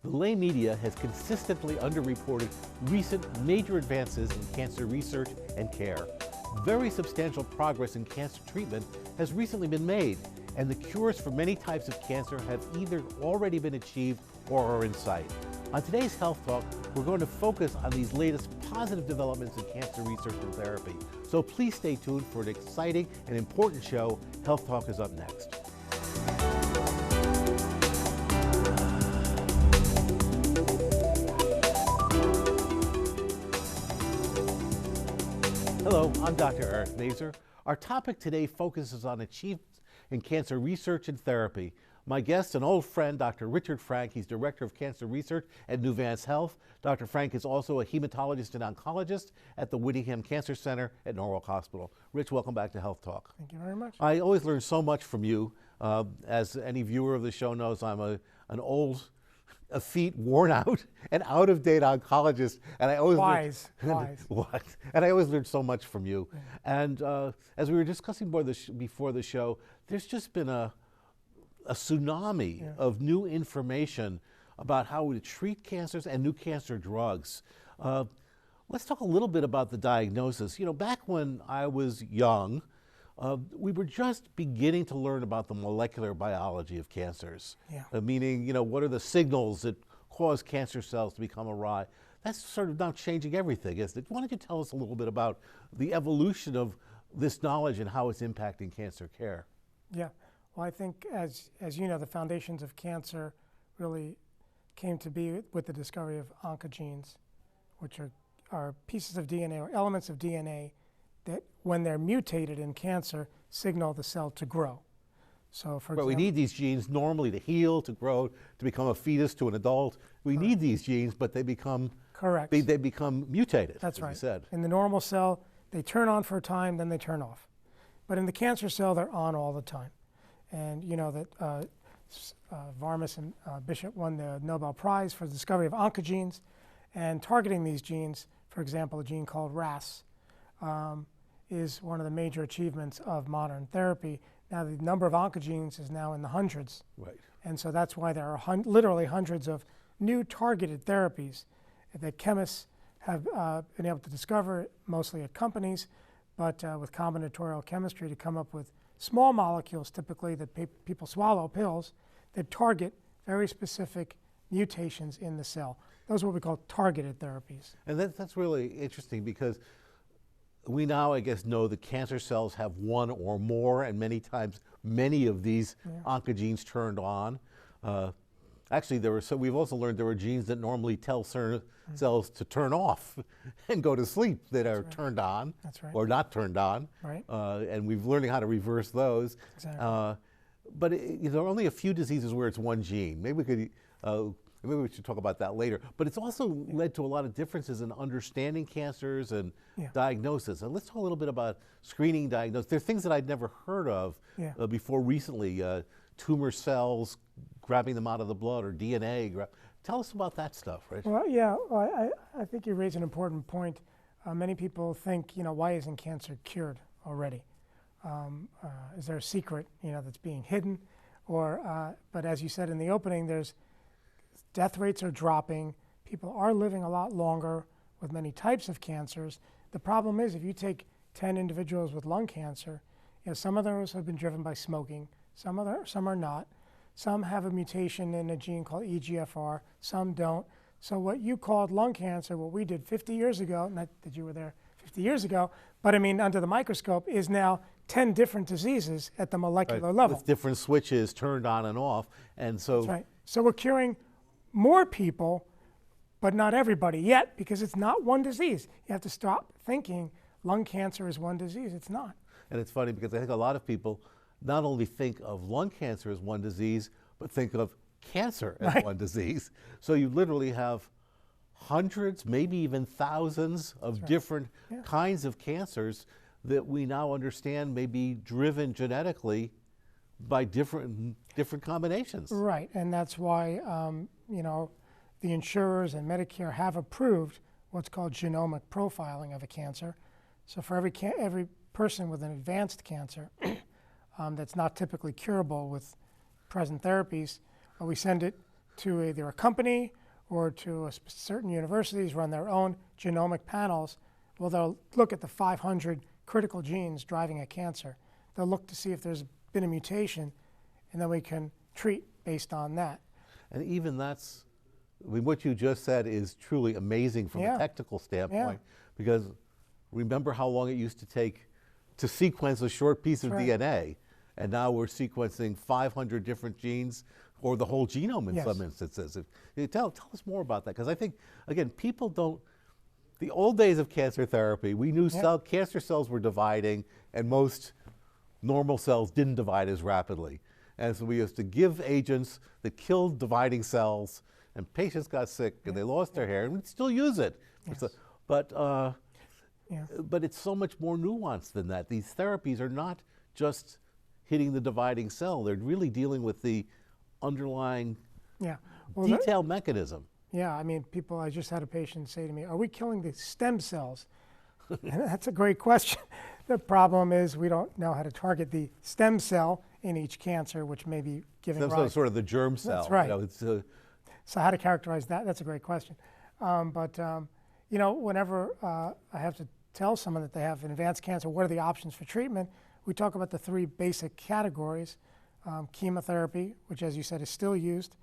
The lay media has consistently underreported recent major advances in cancer research and care. Very substantial progress in cancer treatment has recently been made, and the cures for many types of cancer have either already been achieved or are in sight. On today's Health Talk, we're going to focus on these latest positive developments in cancer research and therapy. So please stay tuned for an exciting and important show. Health Talk is up next. Hello, I'm Dr. Eric Mazer. Our topic today focuses on achievements in cancer research and therapy. My guest, an old friend, Dr. Richard Frank. He's Director of Cancer Research at Nuvance Health. Dr. Frank is also a hematologist and oncologist at the Whittingham Cancer Center at Norwalk Hospital. Rich, welcome back to Health Talk. Thank you very much. I always learn so much from you. As any viewer of the show knows, I'm an old, effete, worn out, and out-of-date oncologist, and I always wise. And I always learn so much from you. Yeah. And as we were discussing before the show, there's just been a tsunami of new information about how to treat cancers and new cancer drugs. Let's talk a little bit about the diagnosis. You know, back when I was young, we were just beginning to learn about the molecular biology of cancers. Meaning, you know, what are the signals that cause cancer cells to become awry? That's sort of now changing everything, isn't it? Why don't you tell us a little bit about the evolution of this knowledge and how it's impacting cancer care? Yeah, well, I think as you know, the foundations of cancer really came to be with the discovery of oncogenes, which are pieces of DNA or elements of DNA that, when they're mutated in cancer, signal the cell to grow. So, for example, we need these genes normally to heal, to grow, to become a fetus, to an adult. We need these genes, but they become They become mutated. That's right. You said. In the normal cell, they turn on for a time, then they turn off. But in the cancer cell, they're on all the time. And you know that Varmus and Bishop won the Nobel Prize for the discovery of oncogenes, and targeting these genes, for example, a gene called RAS, is one of the major achievements of modern therapy. Now, the number of oncogenes is now in the hundreds. Right. And so that's why there are literally hundreds of new targeted therapies that chemists have been able to discover, mostly at companies, but with combinatorial chemistry, to come up with small molecules, typically that people swallow, pills, that target very specific mutations in the cell. Those are what we call targeted therapies. And that's really interesting, because we now, I guess, know that cancer cells have one or more, and many times many of these oncogenes turned on. Actually, we've also learned there were genes that normally tell certain cells to turn off and go to sleep that are turned on or not turned on. Right. And we've learning how to reverse those. Exactly. But there are only a few diseases where it's one gene. Maybe we should talk about that later. But it's also led to a lot of differences in understanding cancers and diagnosis. And let's talk a little bit about screening, diagnosis. There are things that I'd never heard of before recently. Tumor cells, grabbing them out of the blood, or DNA. Tell us about that stuff, right? Well, yeah, I think you raise an important point. Many people think, you know, why isn't cancer cured already? Is there a secret, you know, that's being hidden? But as you said in the opening, death rates are dropping. People are living a lot longer with many types of cancers. The problem is, if you take 10 individuals with lung cancer, you know, some of those have been driven by smoking, some are not. Some have a mutation in a gene called EGFR, some don't. So what you called lung cancer, what we did 50 years ago, not that you were there 50 years ago, but I mean under the microscope, is now 10 different diseases at the molecular level. With different switches turned on and off. And so, that's right. So we're curing more people, but not everybody yet, because it's not one disease. You have to stop thinking lung cancer is one disease. It's not. And it's funny, because I think a lot of people not only think of lung cancer as one disease, but think of cancer as one disease. So you literally have hundreds, maybe even thousands of different kinds of cancers that we now understand may be driven genetically by different combinations. Right, and that's why you know, the insurers and Medicare have approved what's called genomic profiling of a cancer. So for every person with an advanced cancer that's not typically curable with present therapies, we send it to either a company or to certain universities run their own genomic panels. Well, they'll look at the 500 critical genes driving a cancer. They'll look to see if there's been a mutation, and then we can treat based on that. And even that's, I mean, what you just said is truly amazing from a technical standpoint, because remember how long it used to take to sequence a short piece of DNA, and now we're sequencing 500 different genes, or the whole genome in some instances. Tell us more about that, because I think, again, people don't, the old days of cancer therapy, we knew cancer cells were dividing, and most normal cells didn't divide as rapidly. And so we used to give agents that killed dividing cells, and patients got sick, and they lost their hair, and we'd still use it. But it's so much more nuanced than that. These therapies are not just hitting the dividing cell. They're really dealing with the underlying detailed mechanism. Yeah, I mean, I just had a patient say to me, are we killing the stem cells? And that's a great question. The problem is we don't know how to target the stem cell in each cancer, which may be giving rise. Stem cell is sort of the germ cell. That's right. You know, so how to characterize that? That's a great question. You know, whenever I have to tell someone that they have an advanced cancer, what are the options for treatment? We talk about the three basic categories. Chemotherapy, which, as you said, is still used,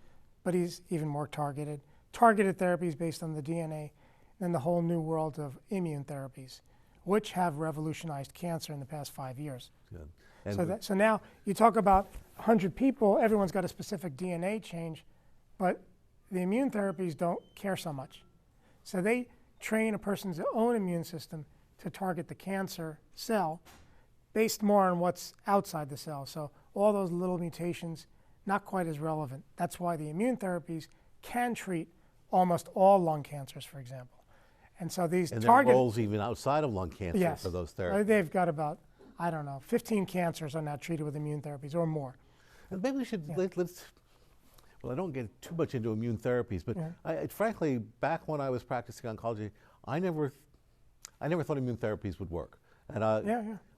but is even more targeted. Targeted therapies based on the DNA, and the whole new world of immune therapies, which have revolutionized cancer in the past 5 years. Good. So now you talk about 100 people, everyone's got a specific DNA change, but the immune therapies don't care so much. So they train a person's own immune system to target the cancer cell based more on what's outside the cell. So all those little mutations, not quite as relevant. That's why the immune therapies can treat almost all lung cancers, for example. And so these target roles even outside of lung cancer for those therapies. They've got about, I don't know, 15 cancers are now treated with immune therapies or more. And maybe we should let's. Well, I don't get too much into immune therapies, but frankly, back when I was practicing oncology, I never thought immune therapies would work. And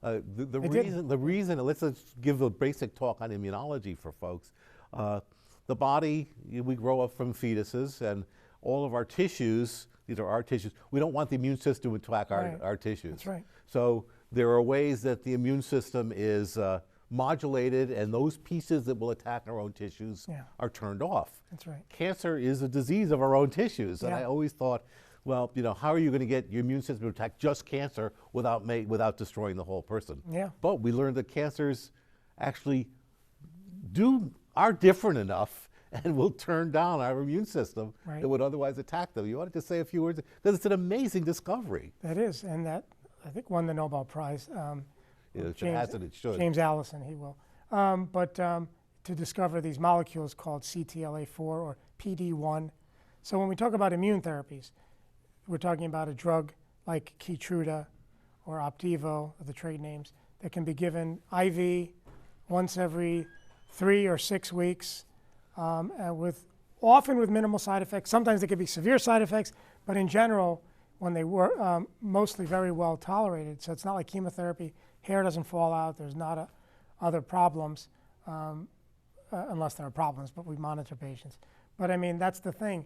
the reason, let's give a basic talk on immunology for folks. The body, we grow up from fetuses, and all of our tissues, these are our tissues, we don't want the immune system to attack our tissues. That's right. So there are ways that the immune system is modulated, and those pieces that will attack our own tissues are turned off. That's right. Cancer is a disease of our own tissues, and I always thought, well, you know, how are you going to get your immune system to attack just cancer without destroying the whole person? Yeah. But we learned that cancers actually are different enough and will turn down our immune system that would otherwise attack them. You wanted to say a few words, because it's an amazing discovery. That is, and that I think won the Nobel Prize. If it hasn't, it should. James Allison, he will. To discover these molecules called CTLA4 or PD1. So when we talk about immune therapies, we're talking about a drug like Keytruda or Opdivo, are the trade names, that can be given IV once every 3 or 6 weeks, often with minimal side effects. Sometimes there could be severe side effects, but in general, when they were mostly very well tolerated. So it's not like chemotherapy, hair doesn't fall out, there's not other problems, unless there are problems, but we monitor patients. But I mean, that's the thing.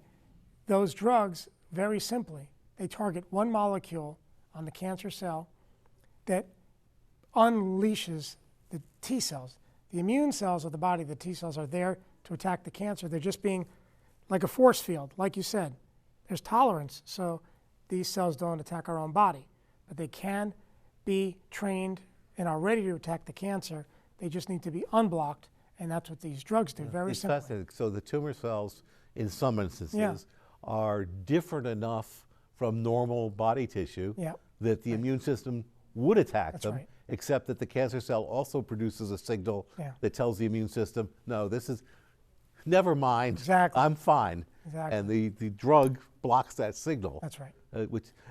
Those drugs, very simply, they target one molecule on the cancer cell that unleashes the T cells. The immune cells of the body, the T cells, are there to attack the cancer. They're just being like a force field, like you said. There's tolerance, so these cells don't attack our own body. But they can be trained and are ready to attack the cancer. They just need to be unblocked, and that's what these drugs do, very simply. Fascinating. So the tumor cells, in some instances, are different enough from normal body tissue that the immune system would attack them, except that the cancer cell also produces a signal that tells the immune system, no, this is, never mind, I'm fine. And the drug blocks that signal. That's right.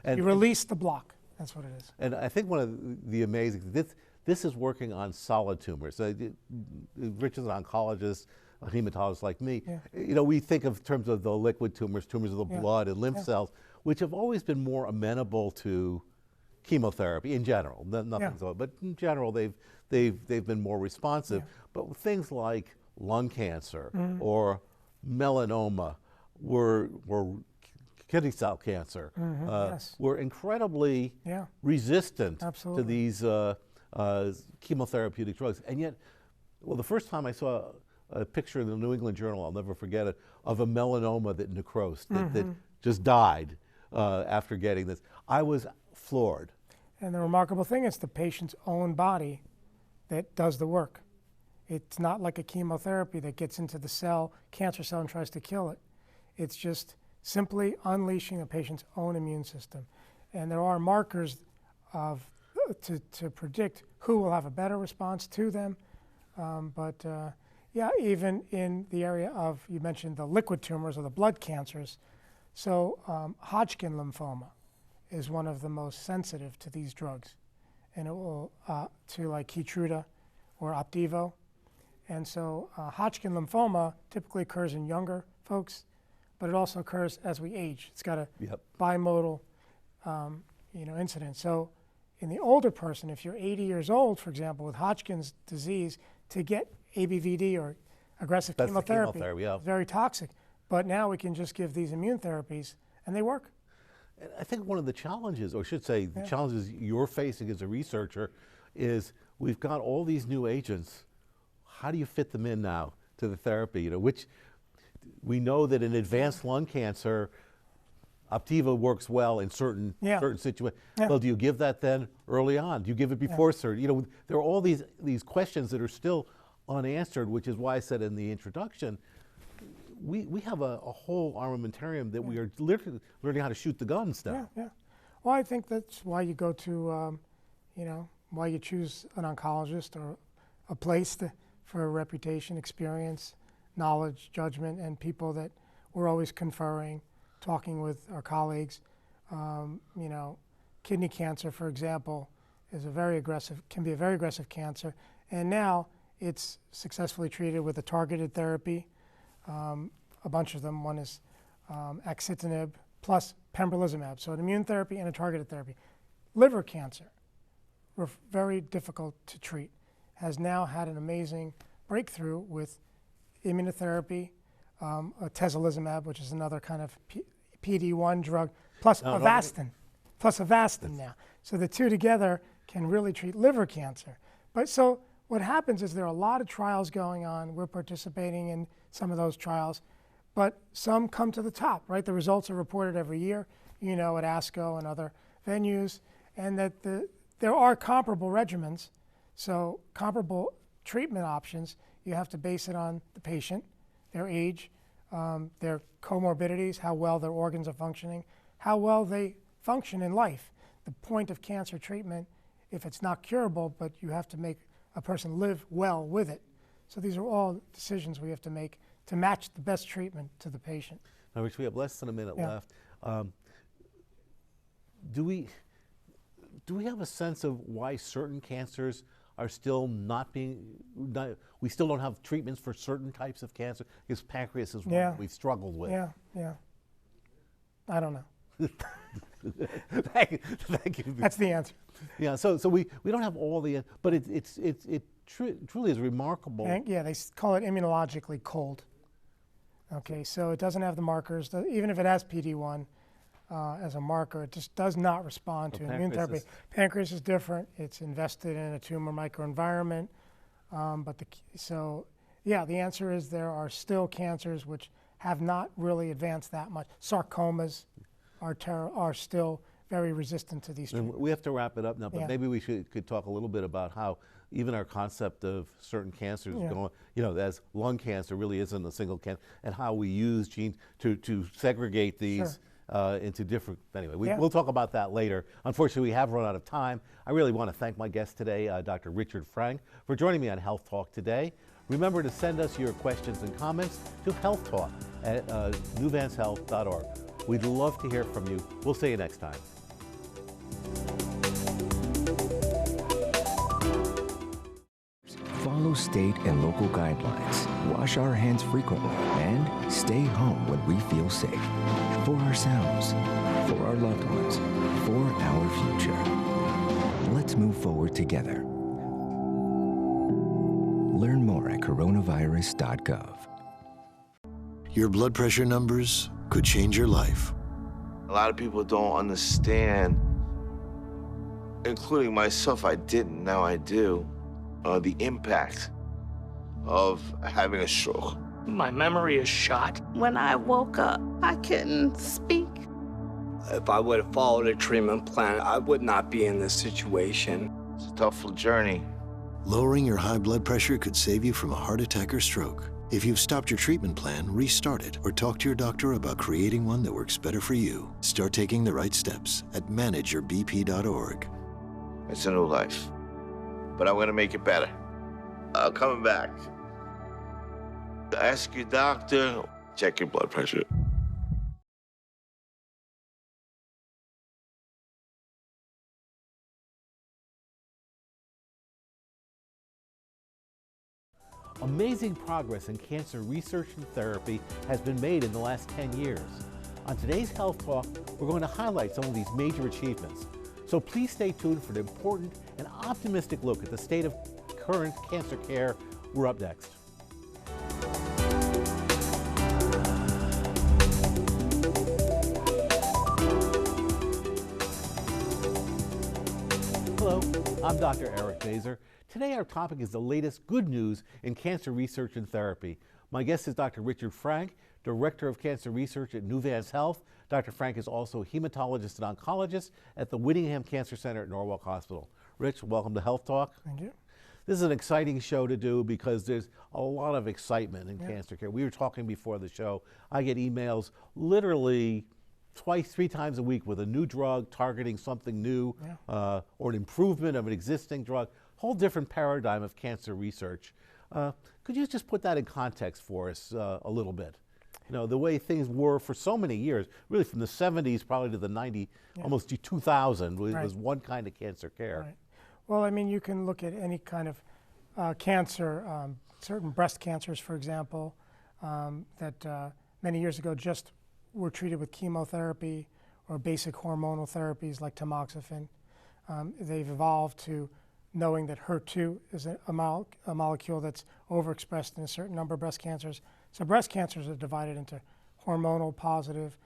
And you release the block. That's what it is. And I think one of the amazing, this is working on solid tumors. Rich is an oncologist, a hematologist like me. You know, we think of terms of the liquid tumors, tumors of the blood and lymph cells, which have always been more amenable to chemotherapy in general. Nothing so, but in general, they've been more responsive. But things like lung cancer or melanoma, were kidney cell cancer, Yes. were incredibly Yeah. resistant Absolutely. to these chemotherapeutic drugs. And yet, well, the first time I saw a picture in the New England Journal, I'll never forget it, of a melanoma that necrosed, that just died after getting this, I was floored. And the remarkable thing is the patient's own body that does the work. It's not like a chemotherapy that gets into the cell, cancer cell, and tries to kill it. It's just simply unleashing a patient's own immune system. And there are markers to predict who will have a better response to them. Yeah, even in the area of, you mentioned the liquid tumors or the blood cancers. So Hodgkin lymphoma is one of the most sensitive to these drugs. And it will, to like Keytruda or Opdivo. And so Hodgkin lymphoma typically occurs in younger folks, but it also occurs as we age. It's got a bimodal incidence. So in the older person, if you're 80 years old, for example, with Hodgkin's disease, to get ABVD or aggressive chemotherapy is very toxic. But now we can just give these immune therapies, and they work. I think one of the challenges, or I should say the challenges you're facing as a researcher, is we've got all these new agents. How do you fit them in now to the therapy? Which we know that in advanced lung cancer, Opdivo works well in certain situations. Well, do you give that then early on? Do you give it before surgery? There are all these questions that are still unanswered, which is why I said in the introduction, we have a whole armamentarium that we are literally learning how to shoot the guns now. Yeah. Well, I think that's why you go to, why you choose an oncologist or a place for a reputation, experience, knowledge, judgment, and people that we're always conferring, talking with our colleagues. Kidney cancer, for example, is can be a very aggressive cancer, and now it's successfully treated with a targeted therapy. A bunch of them. One is axitinib plus pembrolizumab, so an immune therapy and a targeted therapy. Liver cancer, very difficult to treat, has now had an amazing breakthrough with immunotherapy, atezolizumab, which is another kind of PD-1 drug, plus Avastin now. So the two together can really treat liver cancer. But so what happens is there are a lot of trials going on. We're participating in some of those trials, but some come to the top, right? The results are reported every year, at ASCO and other venues, and that there are comparable regimens, so comparable treatment options. You have to base it on the patient, their age, their comorbidities, how well their organs are functioning, how well they function in life. The point of cancer treatment, if it's not curable, but you have to make a person live well with it. So these are all decisions we have to make to match the best treatment to the patient. Now, Rich, we have less than a minute left. Do we have a sense of why certain cancers are still we still don't have treatments for certain types of cancer? Because pancreas is one that we've struggled with. Yeah. I don't know. Thank you. That's the answer. Yeah, so we don't have all the, but it truly is remarkable. They call it immunologically cold. Okay, so it doesn't have the markers. Even if it has PD-1 as a marker, it just does not respond to immune therapy. Pancreas is different. It's invested in a tumor microenvironment. The answer is there are still cancers which have not really advanced that much. Sarcomas are still very resistant to these treatments. We have to wrap it up now, but maybe we could talk a little bit about how even our concept of certain cancers going, as lung cancer really isn't a single cancer, and how we use genes to segregate these into different, anyway, we'll talk about that later. Unfortunately, we have run out of time. I really want to thank my guest today, Dr. Richard Frank, for joining me on Health Talk today. Remember to send us your questions and comments to healthtalk@newvancehealth.org. We'd love to hear from you. We'll see you next time. Follow state and local guidelines, wash our hands frequently, and stay home when we feel safe. For ourselves, for our loved ones, for our future. Let's move forward together. Learn more at coronavirus.gov. Your blood pressure numbers could change your life. A lot of people don't understand, including myself. I didn't, now I do, the impact of having a stroke. My memory is shot. When I woke up, I couldn't speak. If I would have followed a treatment plan, I would not be in this situation. It's a tough journey. Lowering your high blood pressure could save you from a heart attack or stroke. If you've stopped your treatment plan, restart it or talk to your doctor about creating one that works better for you. Start taking the right steps at manageyourbp.org. It's a new life, but I'm gonna make it better. I'm coming back. Ask your doctor, check your blood pressure. Amazing progress in cancer research and therapy has been made in the last 10 years. On today's Health Talk, we're going to highlight some of these major achievements. So please stay tuned for an important and optimistic look at the state of current cancer care. We're up next. Hello, I'm Dr. Eric Baser. Today our topic is the latest good news in cancer research and therapy. My guest is Dr. Richard Frank, Director of Cancer Research at Nuvance Health. Dr. Frank is also a hematologist and oncologist at the Whittingham Cancer Center at Norwalk Hospital. Rich, welcome to Health Talk. Thank you. This is an exciting show to do because there's a lot of excitement in cancer care. We were talking before the show. I get emails literally twice, 3 times a week with a new drug targeting something new or an improvement of an existing drug. Whole different paradigm of cancer research. Could you just put that in context for us a little bit? You know, the way things were for so many years, really from the 70s probably to the 90s, almost to 2000, was one kind of cancer care. Right. Well, I mean, you can look at any kind of cancer, certain breast cancers, for example, that many years ago just were treated with chemotherapy or basic hormonal therapies like tamoxifen. They've evolved to knowing that HER2 is a molecule that's overexpressed in a certain number of breast cancers. So breast cancers are divided into hormonal positive,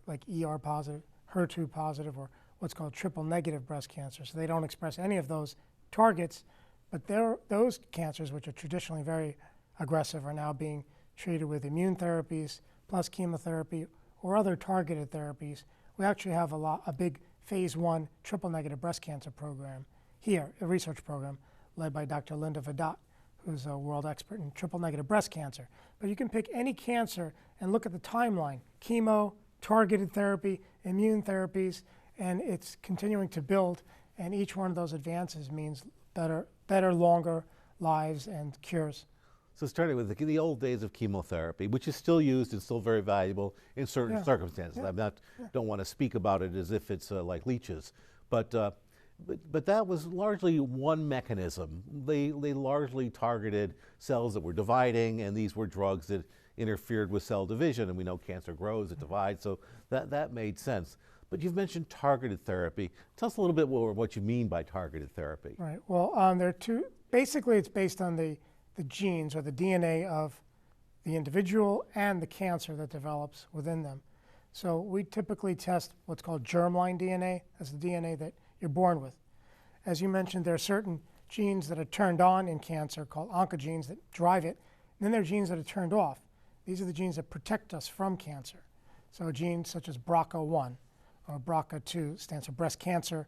like ER positive, HER2 positive, or what's called triple negative breast cancer. So they don't express any of those targets, but those cancers, which are traditionally very aggressive, are now being treated with immune therapies plus chemotherapy or other targeted therapies. We actually have a big phase 1 triple negative breast cancer program here, a research program led by Dr. Linda Vedat, who's a world expert in triple negative breast cancer. But you can pick any cancer and look at the timeline: chemo, targeted therapy, immune therapies, and it's continuing to build. And each one of those advances means better, longer lives and cures. So starting with the old days of chemotherapy, which is still used and still very valuable in certain circumstances. I don't want to speak about it as if it's like leeches, but that was largely one mechanism. They largely targeted cells that were dividing, and these were drugs that interfered with cell division, and we know cancer grows, it divides, so that made sense. But you've mentioned targeted therapy. Tell us a little bit more what you mean by targeted therapy. Right, well, there are two. Basically, it's based on the genes or the DNA of the individual and the cancer that develops within them. So we typically test what's called germline DNA. That's the DNA that you're born with. As you mentioned, there are certain genes that are turned on in cancer called oncogenes that drive it. And then there are genes that are turned off. These are the genes that protect us from cancer. So genes such as BRCA1 or BRCA2 stands for breast cancer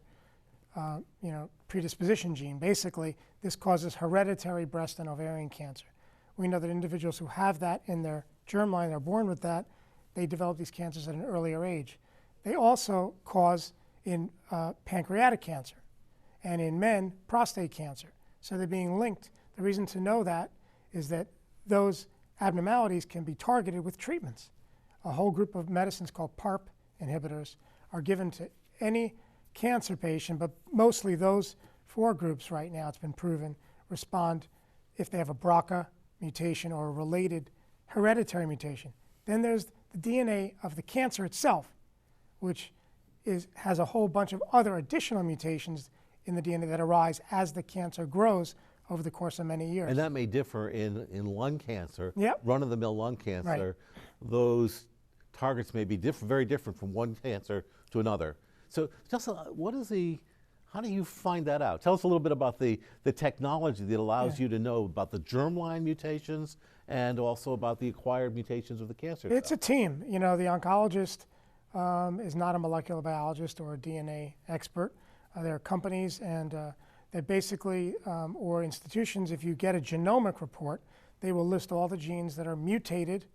predisposition gene. Basically, this causes hereditary breast and ovarian cancer. We know that individuals who have that in their germline, are born with that, they develop these cancers at an earlier age. They also cause in pancreatic cancer, and in men, prostate cancer. So they're being linked. The reason to know that is that those abnormalities can be targeted with treatments. A whole group of medicines called PARP inhibitors are given to any cancer patient, but mostly those 4 groups right now, it's been proven, respond if they have a BRCA mutation or a related hereditary mutation. Then there's the DNA of the cancer itself, which has a whole bunch of other additional mutations in the DNA that arise as the cancer grows over the course of many years. And that may differ in lung cancer. Yep. Run-of-the-mill lung cancer, those targets may be very different from one cancer to another. So just how do you find that out? Tell us a little bit about the technology that allows you to know about the germline mutations and also about the acquired mutations of the cancer It's cell. a team. You know, the oncologist is not a molecular biologist or a DNA expert. There are companies and that basically, or institutions, if you get a genomic report, they will list all the genes that are mutated.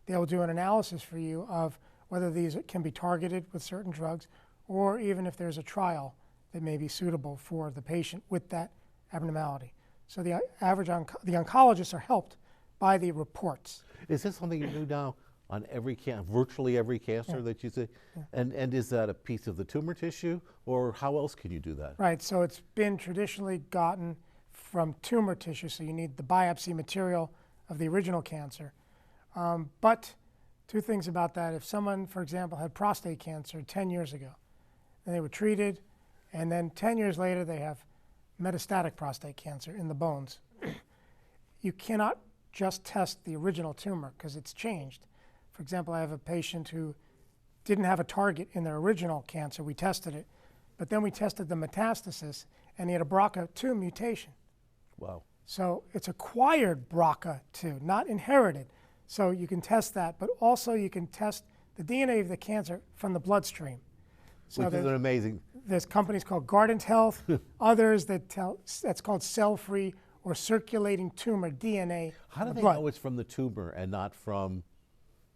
They will do an analysis for you of whether these can be targeted with certain drugs, or even if there's a trial that may be suitable for the patient with that abnormality. So the the oncologists are helped by the reports. Is this something you do now on virtually every cancer that you see? And is that a piece of the tumor tissue, or how else can you do that? Right, so it's been traditionally gotten from tumor tissue, so you need the biopsy material of the original cancer. But two things about that: if someone, for example, had prostate cancer 10 years ago, and they were treated, and then 10 years later they have metastatic prostate cancer in the bones, you cannot just test the original tumor because it's changed. For example, I have a patient who didn't have a target in their original cancer. We tested it, but then we tested the metastasis, and he had a BRCA2 mutation. Wow. So it's acquired BRCA2, not inherited. So you can test that, but also you can test the DNA of the cancer from the bloodstream. So Which is an amazing. There's companies called Guardant Health, others that's called cell-free or circulating tumor DNA. How do in the they blood. know it's from the tumor and not from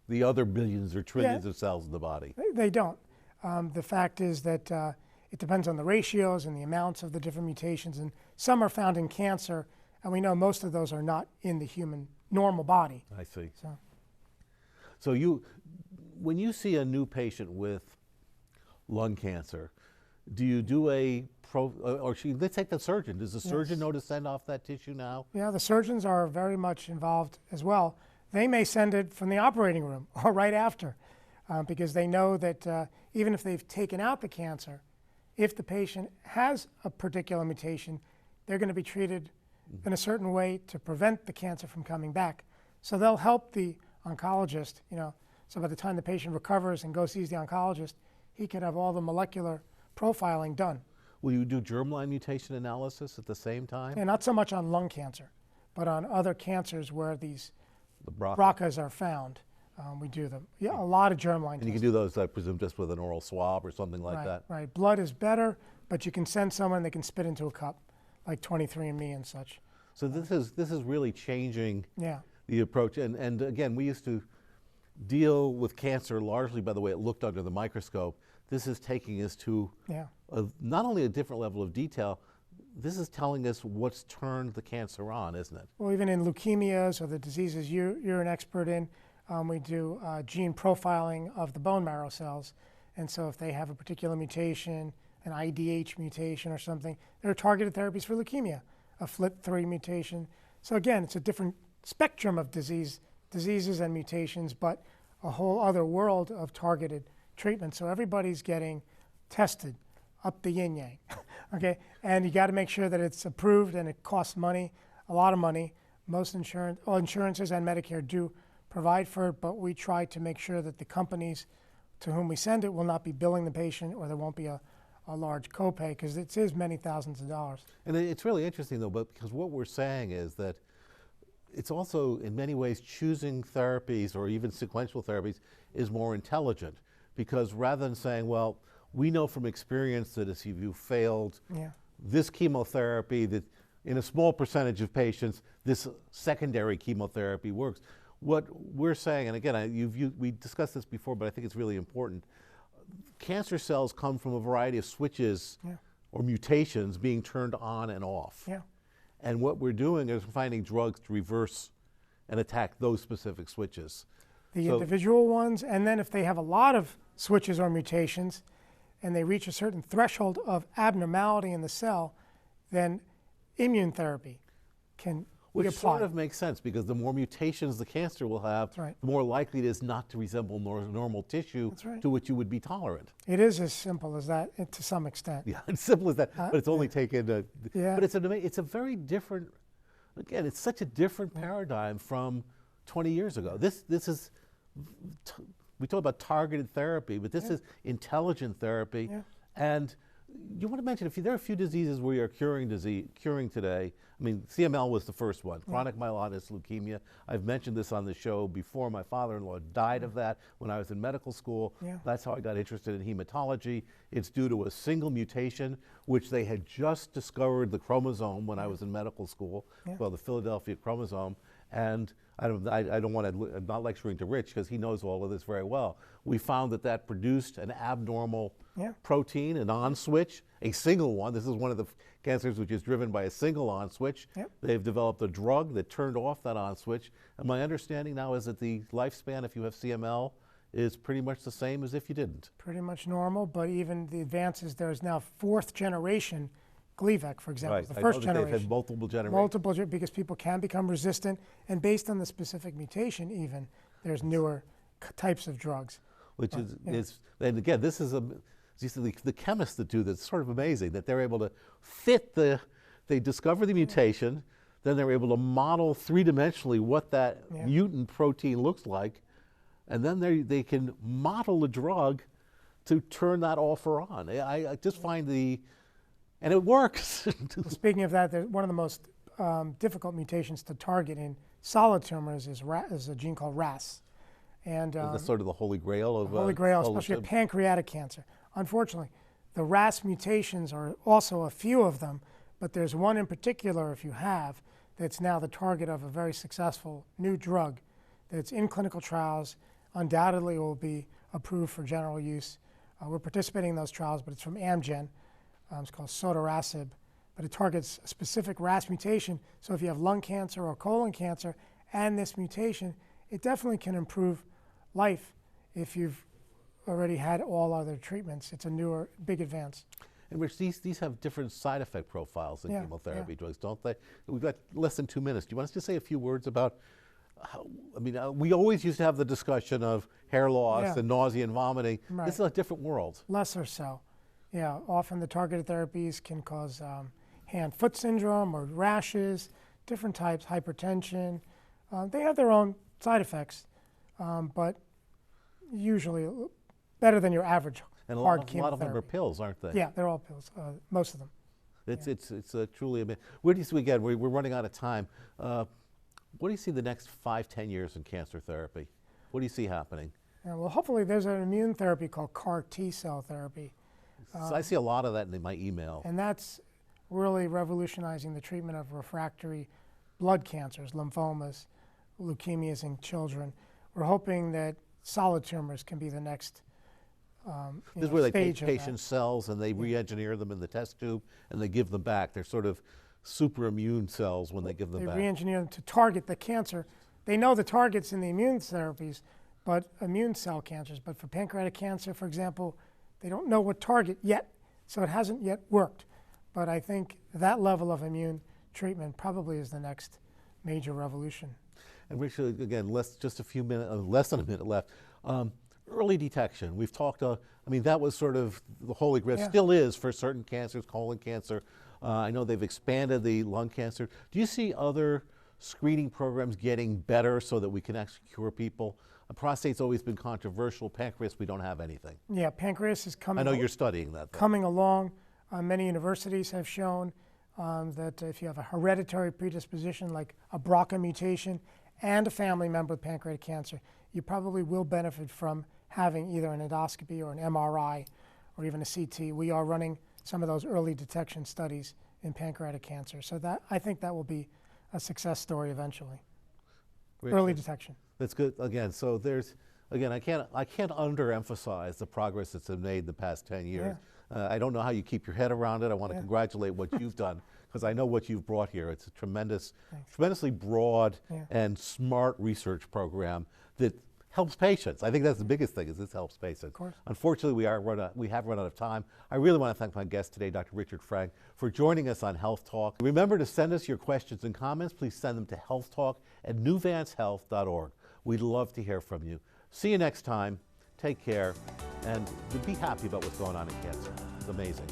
the other billions or trillions of cells in the body? They don't. The fact is that it depends on the ratios and the amounts of the different mutations, and some are found in cancer, and we know most of those are not in the human normal body. I see. So When you see a new patient with lung cancer, do you do let's take the surgeon. Does the surgeon know to send off that tissue now? Yeah, the surgeons are very much involved as well. They may send it from the operating room or right after, because they know that even if they've taken out the cancer, if the patient has a particular mutation, they're going to be treated in a certain way to prevent the cancer from coming back. So they'll help the oncologist, so by the time the patient recovers and goes sees the oncologist, he could have all the molecular profiling done. Will you do germline mutation analysis at the same time? And not so much on lung cancer, but on other cancers where these The BRCA. BRCAs are found, we do them. Yeah, a lot of germline And you can do those, I presume, just with an oral swab or something like that? Right. Blood is better, but you can send someone, they can spit into a cup, like 23andMe and such. So this is really changing Yeah. the approach. And again, we used to deal with cancer largely by the way it looked under the microscope. This is taking us to not only a different level of detail, this is telling us what's turned the cancer on, isn't it? Well, even in leukemias or the diseases you're an expert in, we do gene profiling of the bone marrow cells. And so if they have a particular mutation, an IDH mutation or something, there are targeted therapies for leukemia, a FLT3 mutation. So again, it's a different spectrum of diseases and mutations, but a whole other world of targeted treatment. So everybody's getting tested up the yin yang, okay? And you got to make sure that it's approved, and it costs money, a lot of money. Most insurances and Medicare do provide for it, but we try to make sure that the companies to whom we send it will not be billing the patient, or there won't be a large copay, because it is many thousands of dollars. And it's really interesting though, because what we're saying is that it's also in many ways choosing therapies or even sequential therapies is more intelligent, because rather than saying, well, we know from experience that if you failed this chemotherapy, that in a small percentage of patients, this secondary chemotherapy works. What we're saying, and again, we discussed this before, but I think it's really important. Cancer cells come from a variety of switches or mutations being turned on and off. And what we're doing is finding drugs to reverse and attack those specific switches. The individual ones, and then if they have a lot of switches or mutations, and they reach a certain threshold of abnormality in the cell, then immune therapy can be applied. Sort of makes sense, because the more mutations the cancer will have, the more likely it is not to resemble normal tissue to which you would be tolerant. It is as simple as that to some extent. Yeah, it's simple as that, but it's only taken. But it's a very different again, it's such a different paradigm from 20 years ago. This is, we talk about targeted therapy, but this is intelligent therapy. And you want to mention, there are a few diseases we are curing today. I mean, CML was the first one, chronic myelogenous leukemia. I've mentioned this on the show before. My father-in-law died of that when I was in medical school. That's how I got interested in hematology. It's due to a single mutation, which they had just discovered the chromosome when I was in medical school, called the Philadelphia chromosome. And I'm not lecturing to Rich because he knows all of this very well. We found that produced an abnormal protein, an on switch, a single one. This is one of the cancers which is driven by a single on switch. They've developed a drug that turned off that on switch. And my understanding now is that the lifespan, if you have CML, is pretty much the same as if you didn't. Pretty much normal, but even the advances, there's now 4th generation Gleevec, for example, the first generation. They've had multiple generations. Multiple, because people can become resistant, and based on the specific mutation even, there's newer types of drugs. Which is, and again, this is the chemists that do this, it's sort of amazing that they're able to fit they discover the mutation, then they're able to model 3-dimensionally what that mutant protein looks like, and then they can model a drug to turn that off or on. I just find and it works. Well, speaking of that, one of the most difficult mutations to target in solid tumors is a gene called RAS. And that's sort of the holy grail of holy grail, especially of pancreatic cancer. Unfortunately, the RAS mutations are also a few of them, but there's one in particular, if you have, that's now the target of a very successful new drug that's in clinical trials, undoubtedly will be approved for general use. We're participating in those trials, but it's from Amgen. It's called sotorasib, but it targets a specific RAS mutation. So if you have lung cancer or colon cancer and this mutation, it definitely can improve life if you've already had all other treatments. It's a newer, big advance. And Rich, these have different side effect profiles than chemotherapy drugs, don't they? We've got less than 2 minutes. Do you want us to say a few words about how, we always used to have the discussion of hair loss and nausea and vomiting. This is a different world. Less or so. Yeah, often the targeted therapies can cause hand-foot syndrome or rashes, different types, hypertension. They have their own side effects, but usually better than your average and hard chemotherapy. A lot of them are pills, aren't they? Yeah, they're all pills, most of them. It's truly amazing. Where do you see, again, we're running out of time. What do you see the next 5-10 years in cancer therapy? What do you see happening? Yeah, well, hopefully there's an immune therapy called CAR T-cell therapy. So I see a lot of that in my email. And that's really revolutionizing the treatment of refractory blood cancers, lymphomas, leukemias in children. We're hoping that solid tumors can be the next this is where they take patient cells and they re-engineer them in the test tube and they give them back. They're sort of super immune cells when they give them back. They re-engineer them to target the cancer. They know the targets in the immune therapies, but immune cell cancers. But for pancreatic cancer, for example, they don't know what target yet, so it hasn't yet worked. But I think that level of immune treatment probably is the next major revolution. And Richard, again, less than a minute left. Early detection. We've talked. That was sort of the holy grail. Still is for certain cancers, colon cancer. I know they've expanded the lung cancer. Do you see other screening programs getting better so that we can actually cure people? Prostate's always been controversial. Pancreas, we don't have anything. Yeah, pancreas is coming. I know you're studying that. Coming along. Many universities have shown that if you have a hereditary predisposition like a BRCA mutation and a family member with pancreatic cancer, you probably will benefit from having either an endoscopy or an MRI or even a CT. We are running some of those early detection studies in pancreatic cancer. So I think that will be a success story eventually. Richard, early detection. That's good. Again, so I can't underemphasize the progress that's been made the past 10 years. I don't know how you keep your head around it. I want to congratulate what you've done because I know what you've brought here. It's a tremendously broad and smart research program that helps patients. I think that's the biggest thing, is this helps patients. Of course. Unfortunately, we have run out of time. I really want to thank my guest today, Dr. Richard Frank, for joining us on Health Talk. Remember to send us your questions and comments. Please send them to healthtalk@newvancehealth.org. We'd love to hear from you. See you next time. Take care, and be happy about what's going on in cancer. It's amazing.